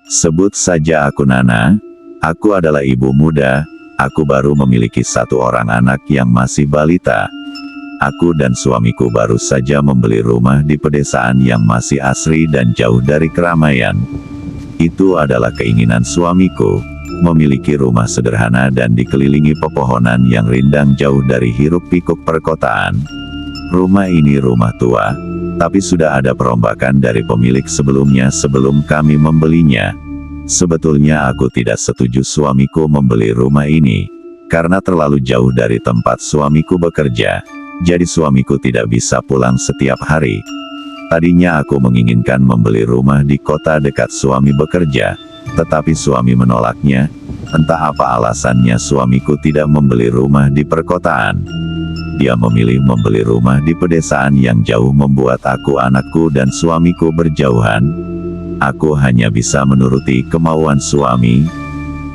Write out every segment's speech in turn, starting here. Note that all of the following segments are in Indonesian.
Sebut saja aku Nana. Aku adalah ibu muda. Aku baru memiliki satu orang anak yang masih balita. Aku dan suamiku baru saja membeli rumah di pedesaan yang masih asri dan jauh dari keramaian. Itu adalah keinginan suamiku, memiliki rumah sederhana dan dikelilingi pepohonan yang rindang jauh dari hiruk-pikuk perkotaan. Rumah ini rumah tua, tapi sudah ada perombakan dari pemilik sebelumnya sebelum kami membelinya. Sebetulnya aku tidak setuju suamiku membeli rumah ini, karena terlalu jauh dari tempat suamiku bekerja. Jadi suamiku tidak bisa pulang setiap hari. Tadinya aku menginginkan membeli rumah di kota dekat suami bekerja, tetapi suami menolaknya. Entah apa alasannya suamiku tidak membeli rumah di perkotaan. Dia memilih membeli rumah di pedesaan yang jauh membuat aku, anakku dan suamiku berjauhan. Aku hanya bisa menuruti kemauan suami.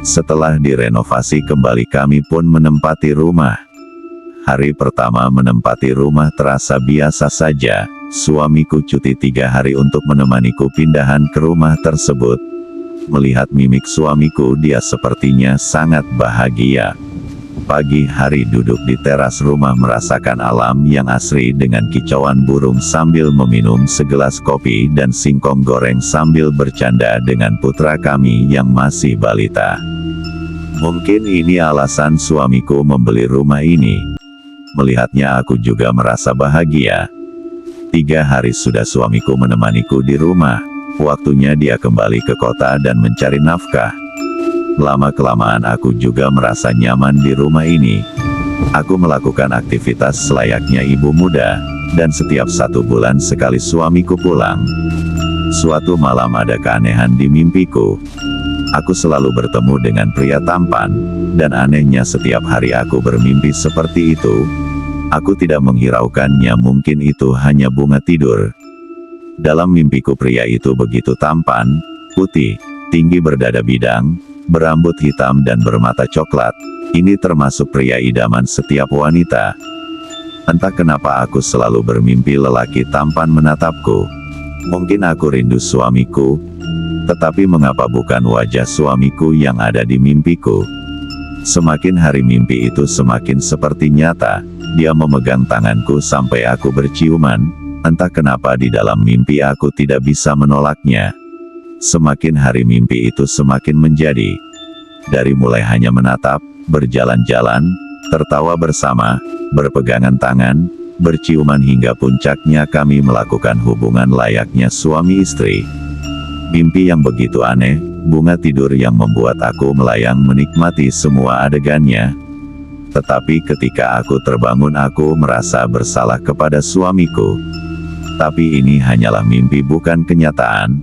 Setelah direnovasi kembali kami pun menempati rumah. Hari pertama menempati rumah terasa biasa saja. Suamiku cuti 3 hari untuk menemaniku pindahan ke rumah tersebut. Melihat mimik suamiku, dia sepertinya sangat bahagia. Pagi hari duduk di teras rumah merasakan alam yang asri dengan kicauan burung sambil meminum segelas kopi dan singkong goreng sambil bercanda dengan putra kami yang masih balita. Mungkin ini alasan suamiku membeli rumah ini. Melihatnya aku juga merasa bahagia. 3 hari sudah suamiku menemaniku di rumah. Waktunya dia kembali ke kota dan mencari nafkah. Lama-kelamaan aku juga merasa nyaman di rumah ini. Aku melakukan aktivitas selayaknya ibu muda, dan setiap 1 bulan sekali suamiku pulang. Suatu malam ada keanehan di mimpiku. Aku selalu bertemu dengan pria tampan, dan anehnya setiap hari aku bermimpi seperti itu. Aku tidak menghiraukannya, mungkin itu hanya bunga tidur. Dalam mimpiku pria itu begitu tampan, putih, tinggi berdada bidang, berambut hitam dan bermata coklat. Ini termasuk pria idaman setiap wanita. Entah kenapa aku selalu bermimpi lelaki tampan menatapku. Mungkin aku rindu suamiku. Tetapi mengapa bukan wajah suamiku yang ada di mimpiku? Semakin hari mimpi itu semakin seperti nyata. Dia memegang tanganku sampai aku berciuman. Entah kenapa di dalam mimpi aku tidak bisa menolaknya. Semakin hari mimpi itu semakin menjadi. Dari mulai hanya menatap, berjalan-jalan, tertawa bersama, berpegangan tangan, berciuman hingga puncaknya kami melakukan hubungan layaknya suami istri. Mimpi yang begitu aneh, bunga tidur yang membuat aku melayang menikmati semua adegannya. Tetapi ketika aku terbangun aku merasa bersalah kepada suamiku. Tapi ini hanyalah mimpi bukan kenyataan.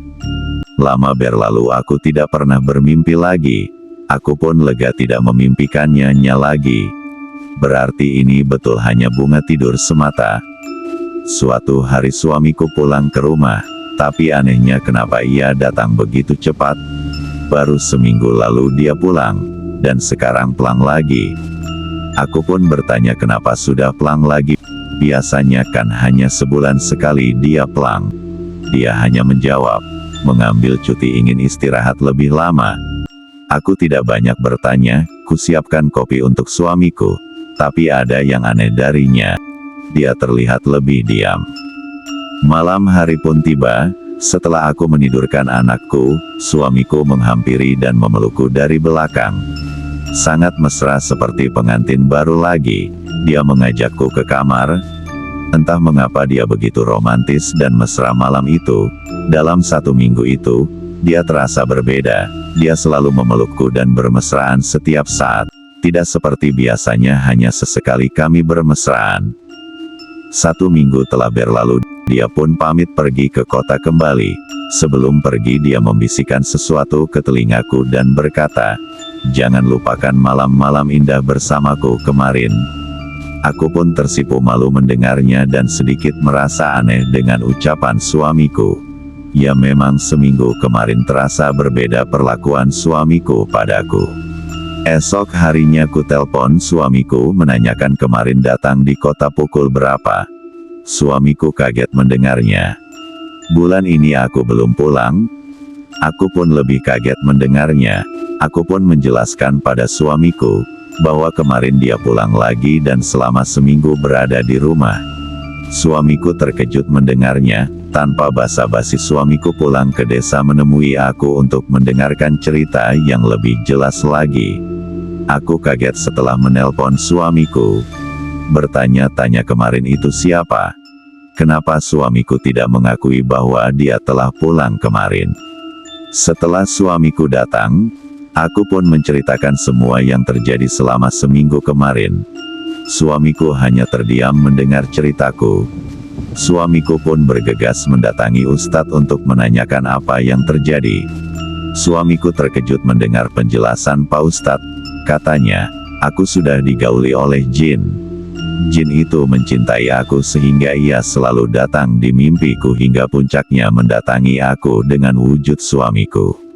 Lama berlalu aku tidak pernah bermimpi lagi. Aku pun lega tidak memimpikannya lagi. Berarti ini betul hanya bunga tidur semata. Suatu hari suamiku pulang ke rumah. Tapi anehnya kenapa ia datang begitu cepat. Baru seminggu lalu dia pulang. Dan sekarang pulang lagi. Aku pun bertanya kenapa sudah pulang lagi. Biasanya kan hanya sebulan sekali dia pulang. Dia hanya menjawab, mengambil cuti ingin istirahat lebih lama. Aku tidak banyak bertanya, kusiapkan kopi untuk suamiku. Tapi ada yang aneh darinya. Dia terlihat lebih diam. Malam hari pun tiba, setelah aku menidurkan anakku, suamiku menghampiri dan memelukku dari belakang. Sangat mesra seperti pengantin baru lagi, dia mengajakku ke kamar. Entah mengapa dia begitu romantis dan mesra malam itu. Dalam 1 minggu itu, dia terasa berbeda. Dia selalu memelukku dan bermesraan setiap saat. Tidak seperti biasanya hanya sesekali kami bermesraan. 1 minggu telah berlalu, dia pun pamit pergi ke kota kembali. Sebelum pergi dia membisikkan sesuatu ke telingaku dan berkata, "Jangan lupakan malam-malam indah bersamaku kemarin." Aku pun tersipu malu mendengarnya dan sedikit merasa aneh dengan ucapan suamiku. Ya memang seminggu kemarin terasa berbeda perlakuan suamiku padaku. Esok harinya ku telpon suamiku menanyakan kemarin datang di kota pukul berapa. Suamiku kaget mendengarnya. Bulan ini aku belum pulang. Aku pun lebih kaget mendengarnya. Aku pun menjelaskan pada suamiku bahwa kemarin dia pulang lagi dan selama seminggu berada di rumah. Suamiku terkejut mendengarnya. Tanpa basa-basi suamiku pulang ke desa menemui aku untuk mendengarkan cerita yang lebih jelas lagi. Aku kaget setelah menelpon suamiku. Bertanya-tanya kemarin itu siapa? Kenapa suamiku tidak mengakui bahwa dia telah pulang kemarin? Setelah suamiku datang, aku pun menceritakan semua yang terjadi selama seminggu kemarin. Suamiku hanya terdiam mendengar ceritaku. Suamiku pun bergegas mendatangi Ustadz untuk menanyakan apa yang terjadi. Suamiku terkejut mendengar penjelasan Pak Ustadz. Katanya, aku sudah digauli oleh jin. Jin itu mencintai aku sehingga ia selalu datang di mimpiku hingga puncaknya mendatangi aku dengan wujud suamiku.